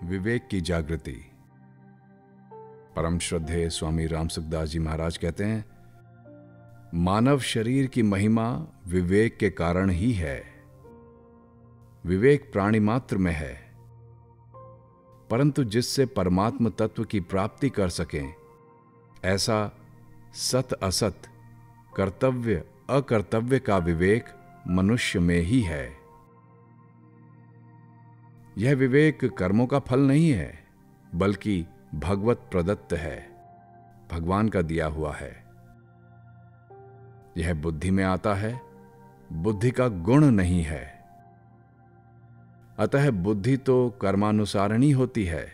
विवेक की जागृति। परम श्रद्धेय स्वामी राम सुखदास जी महाराज कहते हैं, मानव शरीर की महिमा विवेक के कारण ही है। विवेक प्राणी मात्र में है, परंतु जिससे परमात्म तत्व की प्राप्ति कर सकें, ऐसा सत असत, कर्तव्य अकर्तव्य का विवेक मनुष्य में ही है। यह विवेक कर्मों का फल नहीं है, बल्कि भगवत प्रदत्त है, भगवान का दिया हुआ है। यह बुद्धि में आता है, बुद्धि का गुण नहीं है। अतः बुद्धि तो कर्मानुसारिणी होती है,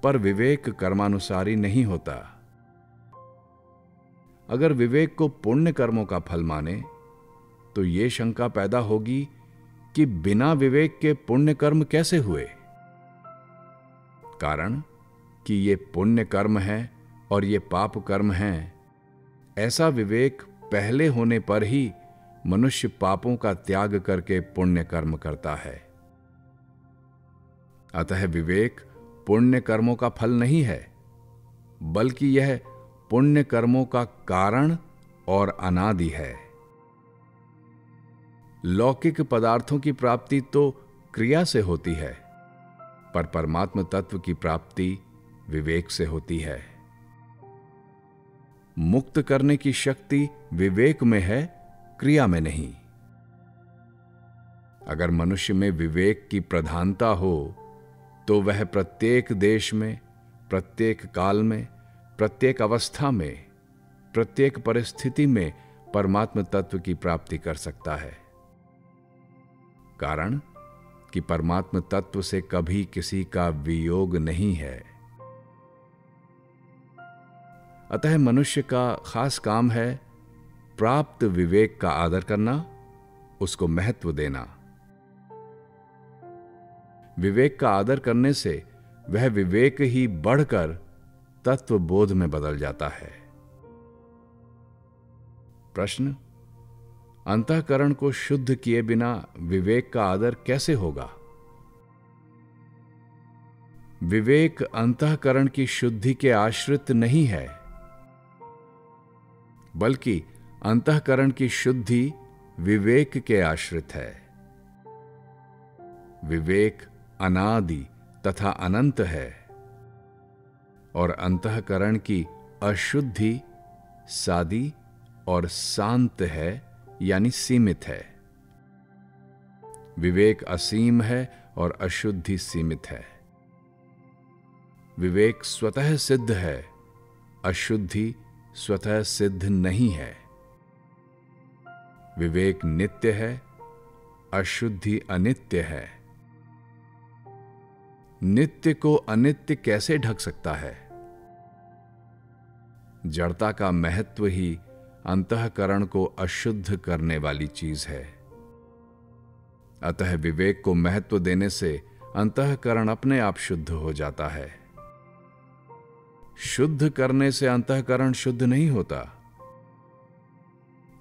पर विवेक कर्मानुसारी नहीं होता। अगर विवेक को पुण्य कर्मों का फल माने तो ये शंका पैदा होगी कि बिना विवेक के पुण्य कर्म कैसे हुए। कारण कि ये पुण्य कर्म है और ये पाप कर्म हैं, ऐसा विवेक पहले होने पर ही मनुष्य पापों का त्याग करके पुण्य कर्म करता है। अतः विवेक पुण्य कर्मों का फल नहीं है, बल्कि यह पुण्य कर्मों का कारण और अनादि है। लौकिक पदार्थों की प्राप्ति तो क्रिया से होती है, पर परमात्म तत्व की प्राप्ति विवेक से होती है। मुक्त करने की शक्ति विवेक में है, क्रिया में नहीं। अगर मनुष्य में विवेक की प्रधानता हो तो वह प्रत्येक देश में, प्रत्येक काल में, प्रत्येक अवस्था में, प्रत्येक परिस्थिति में परमात्म तत्व की प्राप्ति कर सकता है। कारण कि परमात्म तत्व से कभी किसी का वियोग नहीं है। अतः मनुष्य का खास काम है प्राप्त विवेक का आदर करना, उसको महत्व देना। विवेक का आदर करने से वह विवेक ही बढ़कर तत्व बोध में बदल जाता है। प्रश्न: अंतःकरण को शुद्ध किए बिना विवेक का आदर कैसे होगा? विवेक अंतःकरण की शुद्धि के आश्रित नहीं है, बल्कि अंतःकरण की शुद्धि विवेक के आश्रित है। विवेक अनादि तथा अनंत है और अंतःकरण की अशुद्धि सादी और शांत है, यानी सीमित है। विवेक असीम है और अशुद्धि सीमित है। विवेक स्वतः सिद्ध है, अशुद्धि स्वतः सिद्ध नहीं है। विवेक नित्य है, अशुद्धि अनित्य है। नित्य को अनित्य कैसे ढक सकता है? जड़ता का महत्व ही अंतःकरण को अशुद्ध करने वाली चीज है। अतः विवेक को महत्व देने से अंतःकरण अपने आप शुद्ध हो जाता है। शुद्ध करने से अंतःकरण शुद्ध नहीं होता।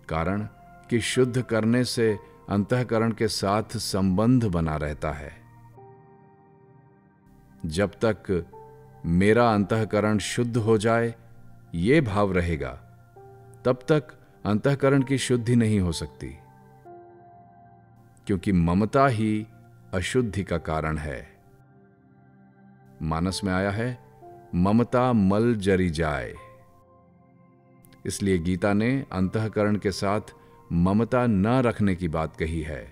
कारण कि शुद्ध करने से अंतःकरण के साथ संबंध बना रहता है। जब तक मेरा अंतःकरण शुद्ध हो जाए ये भाव रहेगा, तब तक अंतःकरण की शुद्धि नहीं हो सकती, क्योंकि ममता ही अशुद्धि का कारण है। मानस में आया है, ममता मल जरी जाए। इसलिए गीता ने अंतःकरण के साथ ममता न रखने की बात कही है।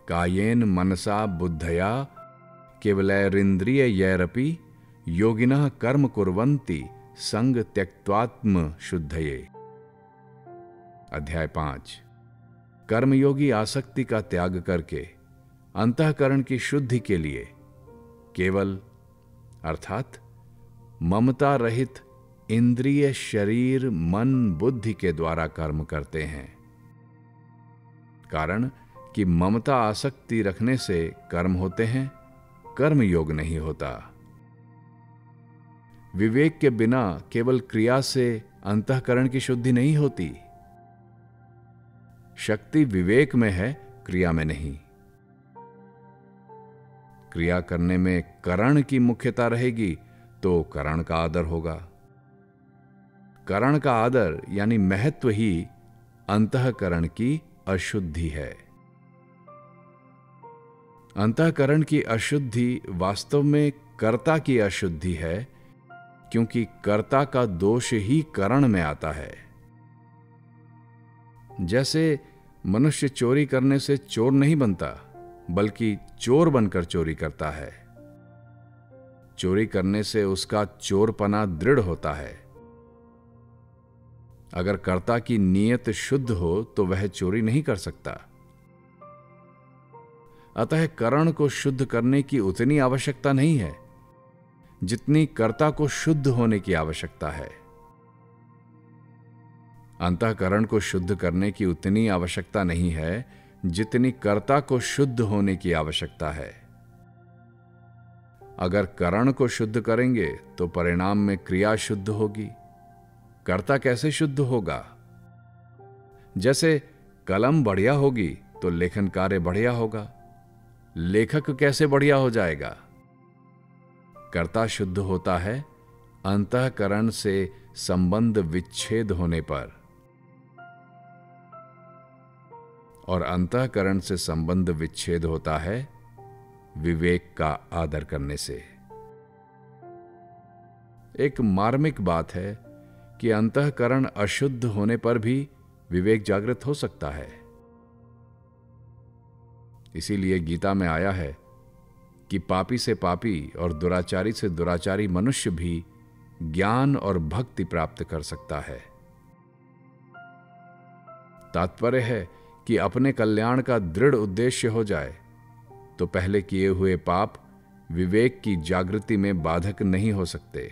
कायेन मनसा बुद्धया केवलैरिंद्रिय यैरपि योगिनः कर्म कुर्वन्ति संग त्यक्त्वात्म शुद्धये। अध्याय 5। कर्मयोगी आसक्ति का त्याग करके अंतःकरण की शुद्धि के लिए केवल अर्थात ममता रहित इंद्रिय, शरीर, मन, बुद्धि के द्वारा कर्म करते हैं। कारण कि ममता आसक्ति रखने से कर्म होते हैं, कर्म योग नहीं होता। विवेक के बिना केवल क्रिया से अंतःकरण की शुद्धि नहीं होती। शक्ति विवेक में है, क्रिया में नहीं। क्रिया करने में करण की मुख्यता रहेगी तो करण का आदर होगा। करण का आदर यानी महत्व ही अंतःकरण की अशुद्धि है। अंतःकरण की अशुद्धि वास्तव में कर्ता की अशुद्धि है, क्योंकि कर्ता का दोष ही करण में आता है। जैसे मनुष्य चोरी करने से चोर नहीं बनता, बल्कि चोर बनकर चोरी करता है। चोरी करने से उसका चोरपना दृढ़ होता है। अगर कर्ता की नीयत शुद्ध हो तो वह चोरी नहीं कर सकता। अतः करण को शुद्ध करने की उतनी आवश्यकता नहीं है जितनी कर्ता को शुद्ध होने की आवश्यकता है। अंतःकरण को शुद्ध करने की उतनी आवश्यकता नहीं है जितनी कर्ता को शुद्ध होने की आवश्यकता है। अगर करण को शुद्ध करेंगे तो परिणाम में क्रिया शुद्ध होगी। कर्ता कैसे शुद्ध होगा? जैसे कलम बढ़िया होगी तो लेखन कार्य बढ़िया होगा। लेखक कैसे बढ़िया हो जाएगा? कर्ता शुद्ध होता है अंतःकरण से संबंध विच्छेद होने पर, और अंतःकरण से संबंध विच्छेद होता है विवेक का आदर करने से। एक मार्मिक बात है कि अंतःकरण अशुद्ध होने पर भी विवेक जागृत हो सकता है। इसीलिए गीता में आया है कि पापी से पापी और दुराचारी से दुराचारी मनुष्य भी ज्ञान और भक्ति प्राप्त कर सकता है। तात्पर्य है कि अपने कल्याण का दृढ़ उद्देश्य हो जाए तो पहले किए हुए पाप विवेक की जागृति में बाधक नहीं हो सकते।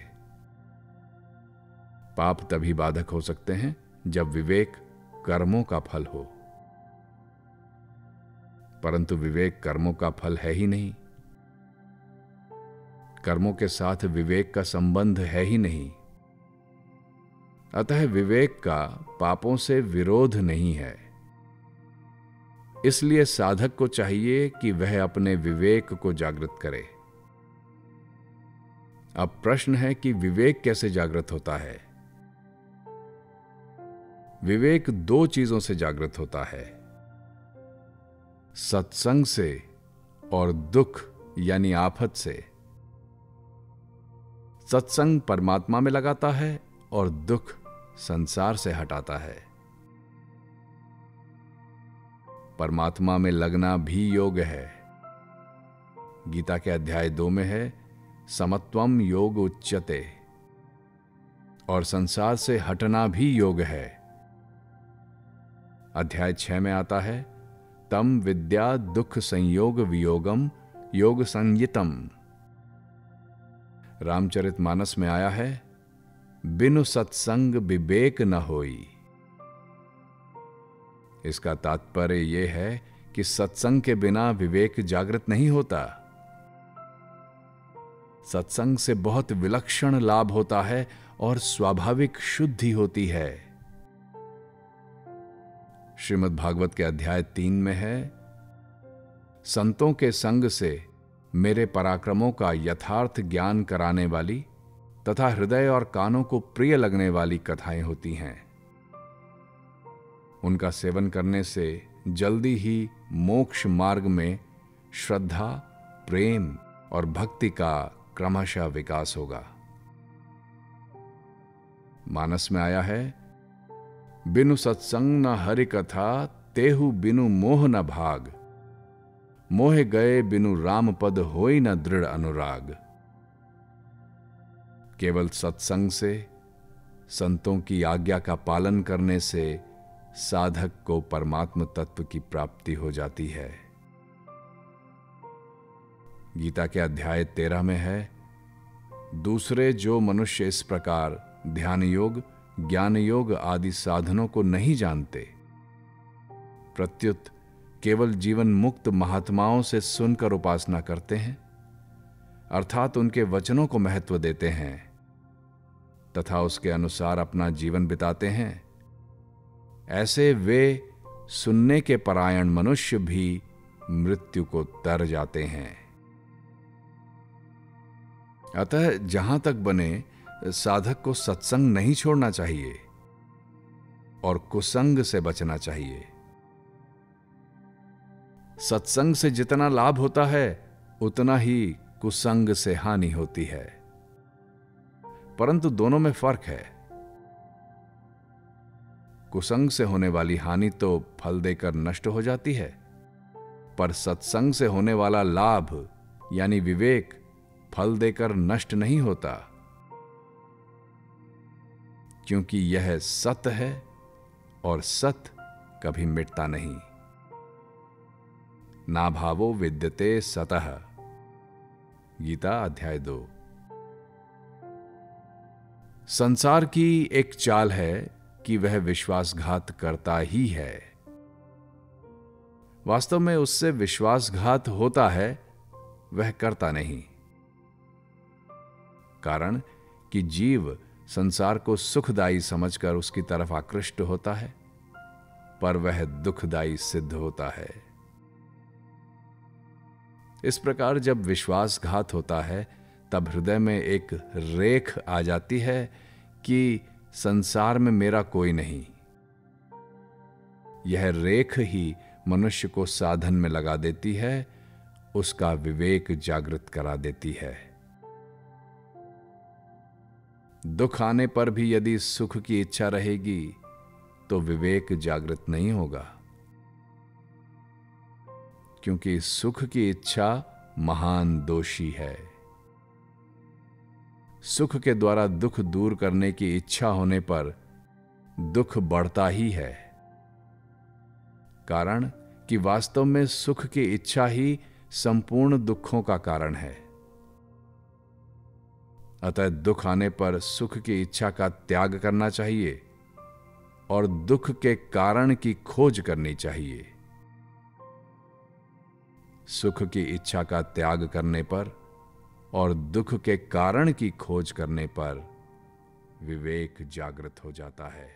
पाप तभी बाधक हो सकते हैं जब विवेक कर्मों का फल हो, परंतु विवेक कर्मों का फल है ही नहीं। कर्मों के साथ विवेक का संबंध है ही नहीं। अतः विवेक का पापों से विरोध नहीं है। इसलिए साधक को चाहिए कि वह अपने विवेक को जागृत करे। अब प्रश्न है कि विवेक कैसे जागृत होता है? विवेक दो चीजों से जागृत होता है, सत्संग से और दुख यानी आफत से। सत्संग परमात्मा में लगाता है और दुख संसार से हटाता है। परमात्मा में लगना भी योग है। गीता के अध्याय 2 में है समत्वम योग उच्यते, और संसार से हटना भी योग है। अध्याय 6 में आता है तम विद्या दुख संयोग वियोगम योग संयितम। रामचरितमानस में आया है बिनु सत्संग विवेक न होई। इसका तात्पर्य यह है कि सत्संग के बिना विवेक जागृत नहीं होता। सत्संग से बहुत विलक्षण लाभ होता है और स्वाभाविक शुद्धि होती है। श्रीमद् भागवत के अध्याय 3 में है संतों के संग से मेरे पराक्रमों का यथार्थ ज्ञान कराने वाली तथा हृदय और कानों को प्रिय लगने वाली कथाएं होती हैं। उनका सेवन करने से जल्दी ही मोक्ष मार्ग में श्रद्धा, प्रेम और भक्ति का क्रमशः विकास होगा। मानस में आया है बिनु सत्संग न हरि कथा तेहु बिनु मोह न भाग। मोह गए बिनु राम पद होई न दृढ़ अनुराग। केवल सत्संग से, संतों की आज्ञा का पालन करने से साधक को परमात्म तत्व की प्राप्ति हो जाती है। गीता के अध्याय 13 में है दूसरे जो मनुष्य इस प्रकार ध्यान योग, ज्ञान योग आदि साधनों को नहीं जानते, प्रत्युत केवल जीवन मुक्त महात्माओं से सुनकर उपासना करते हैं, अर्थात उनके वचनों को महत्व देते हैं तथा उसके अनुसार अपना जीवन बिताते हैं, ऐसे वे सुनने के परायण मनुष्य भी मृत्यु को तर जाते हैं। अतः जहां तक बने साधक को सत्संग नहीं छोड़ना चाहिए और कुसंग से बचना चाहिए। सत्संग से जितना लाभ होता है उतना ही कुसंग से हानि होती है, परंतु दोनों में फर्क है। कुसंग से होने वाली हानि तो फल देकर नष्ट हो जाती है, पर सत्संग से होने वाला लाभ यानी विवेक फल देकर नष्ट नहीं होता, क्योंकि यह सत्य है और सत्य कभी मिटता नहीं। ना भावो विद्यते सतः, गीता अध्याय 2। संसार की एक चाल है कि वह विश्वासघात करता ही है। वास्तव में उससे विश्वासघात होता है, वह करता नहीं। कारण कि जीव संसार को सुखदायी समझकर उसकी तरफ आकृष्ट होता है, पर वह दुखदायी सिद्ध होता है। इस प्रकार जब विश्वासघात होता है तब हृदय में एक रेख आ जाती है कि संसार में मेरा कोई नहीं। यह रेख ही मनुष्य को साधन में लगा देती है, उसका विवेक जागृत करा देती है। दुख आने पर भी यदि सुख की इच्छा रहेगी तो विवेक जागृत नहीं होगा, क्योंकि सुख की इच्छा महान दोषी है। सुख के द्वारा दुख दूर करने की इच्छा होने पर दुख बढ़ता ही है, कारण कि वास्तव में सुख की इच्छा ही संपूर्ण दुखों का कारण है। अतः दुख आने पर सुख की इच्छा का त्याग करना चाहिए और दुख के कारण की खोज करनी चाहिए। सुख की इच्छा का त्याग करने पर और दुख के कारण की खोज करने पर विवेक जागृत हो जाता है।